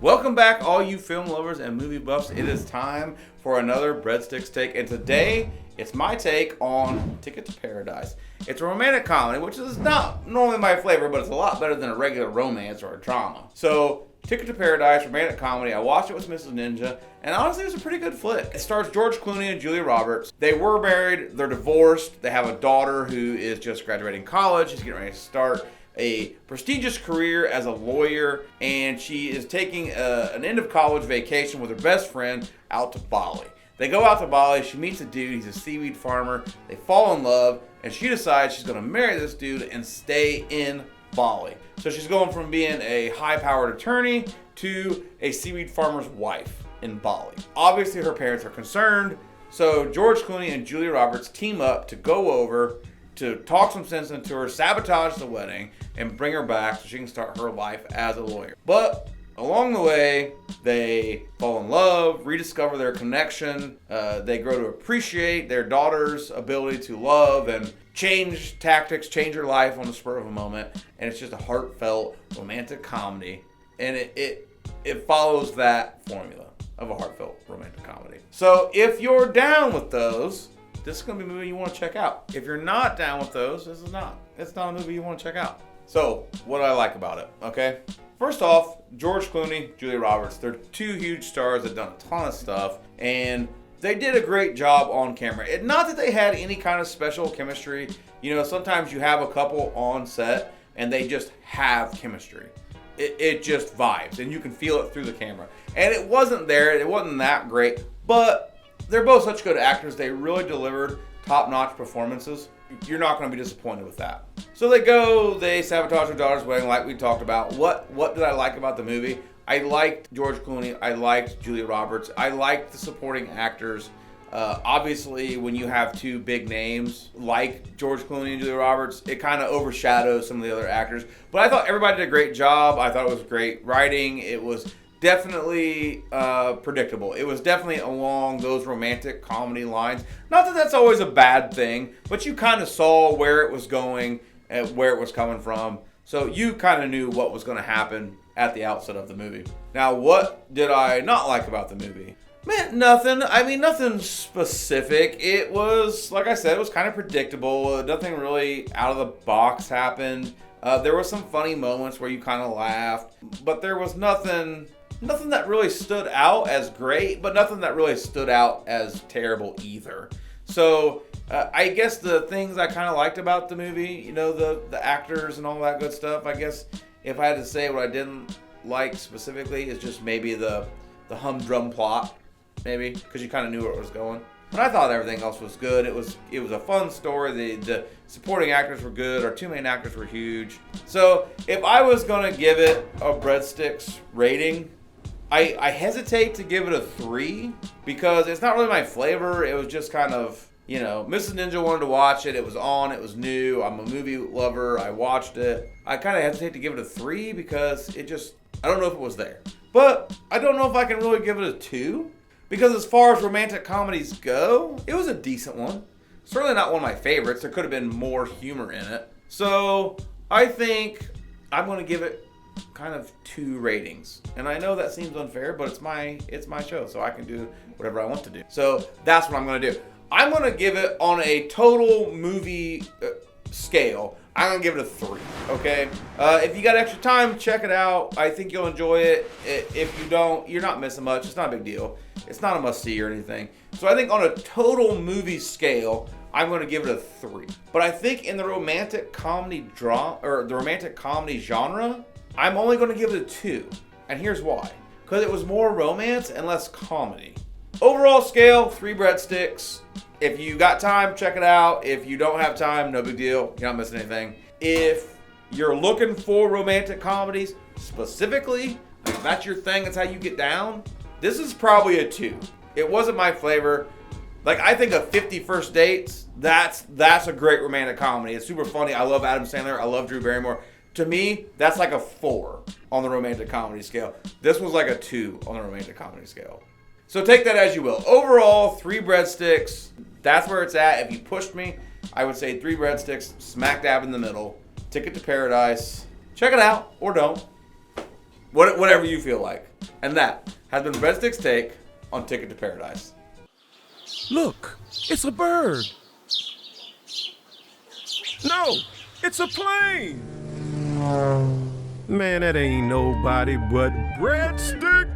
Welcome back, all you film lovers and movie buffs. It is time for another Breadsticks take, and today it's my take on Ticket to Paradise. It's a romantic comedy, which is not normally my flavor, but it's a lot better than a regular romance or a drama. So, Ticket to Paradise, romantic comedy. I watched it with Mrs. Ninja, and honestly, it was a pretty good flick. It stars George Clooney and Julia Roberts. They were married, they're divorced, they have a daughter who is just graduating college. She's getting ready to start a prestigious career as a lawyer, and she is taking an end of college vacation with her best friend out to Bali. They go out to Bali, she meets a dude, he's a seaweed farmer, they fall in love, and she decides she's going to marry this dude and stay in Bali. So she's going from being a high-powered attorney to a seaweed farmer's wife in Bali. Obviously her parents are concerned, so George Clooney and Julia Roberts team up to go over to talk some sense into her, sabotage the wedding, and bring her back so she can start her life as a lawyer. But along the way, they fall in love, rediscover their connection. They grow to appreciate their daughter's ability to love and change tactics, change her life on the spur of a moment. And it's just a heartfelt romantic comedy. And it follows that formula of a heartfelt romantic comedy. So if you're down with those, this is going to be a movie you want to check out. If you're not down with those, it's not a movie you want to check out. So, what do I like about it, okay? First off, George Clooney, Julia Roberts, they're two huge stars that have done a ton of stuff, and they did a great job on camera. Not that they had any kind of special chemistry. You know, sometimes you have a couple on set, and they just have chemistry. It just vibes, and you can feel it through the camera. And it wasn't there, it wasn't that great, but they're both such good actors. They really delivered top-notch performances. You're not going to be disappointed with that. So they sabotage their daughter's wedding like we talked about. What did I like about the movie? I liked George Clooney. I liked Julia Roberts. I liked the supporting actors. Obviously, when you have two big names like George Clooney and Julia Roberts, it kind of overshadows some of the other actors. But I thought everybody did a great job. I thought it was great writing. It was definitely predictable. It was definitely along those romantic comedy lines. Not that that's always a bad thing, but you kind of saw where it was going and where it was coming from. So you kind of knew what was going to happen at the outset of the movie. Now, what did I not like about the movie? Man, nothing. I mean, nothing specific. It was, like I said, it was kind of predictable. Nothing really out of the box happened. There were some funny moments where you kind of laughed, but there was nothing that really stood out as great, but nothing that really stood out as terrible either. So I guess the things I kind of liked about the movie, you know, the actors and all that good stuff, I guess if I had to say what I didn't like specifically is just maybe the humdrum plot, maybe, because you kind of knew where it was going. But I thought everything else was good. It was a fun story. The supporting actors were good. Our two main actors were huge. So if I was going to give it a Breadsticks rating, I hesitate to give it a 3 because it's not really my flavor. It was just kind of, you know, Mrs. Ninja wanted to watch it. It was on. It was new. I'm a movie lover. I watched it. I kind of hesitate to give it a 3 because I don't know if it was there. But I don't know if I can really give it a 2 because as far as romantic comedies go, it was a decent one. Certainly not one of my favorites. There could have been more humor in it. So I think I'm going to give it kind of 2 ratings. And I know that seems unfair, but it's my show, so I can do whatever I want to do. So that's what I'm going to do. I'm going to give it on a total movie scale. I'm going to give it a 3, okay? If you got extra time, check it out. I think you'll enjoy it. If you don't, you're not missing much. It's not a big deal. It's not a must-see or anything. So I think on a total movie scale, I'm going to give it a 3. But I think in the romantic comedy genre, I'm only going to give it a 2. And here's why. Because it was more romance and less comedy. Overall scale, 3 Breadsticks. If you got time, check it out. If you don't have time, no big deal. You're not missing anything. If you're looking for romantic comedies, specifically, if that's your thing, that's how you get down, this is probably a 2. It wasn't my flavor. Like, I think of 50 First Dates, that's a great romantic comedy. It's super funny. I love Adam Sandler. I love Drew Barrymore. To me, that's like a 4 on the romantic comedy scale. This was like a 2 on the romantic comedy scale. So take that as you will. Overall, 3 Breadsticks. That's where it's at. If you pushed me, I would say 3 Breadsticks, smack dab in the middle. Ticket to Paradise. Check it out, or don't. Whatever you feel like. And that has been Breadstick's take on Ticket to Paradise. Look, it's a bird. No, it's a plane. Man, that ain't nobody but Breadstick.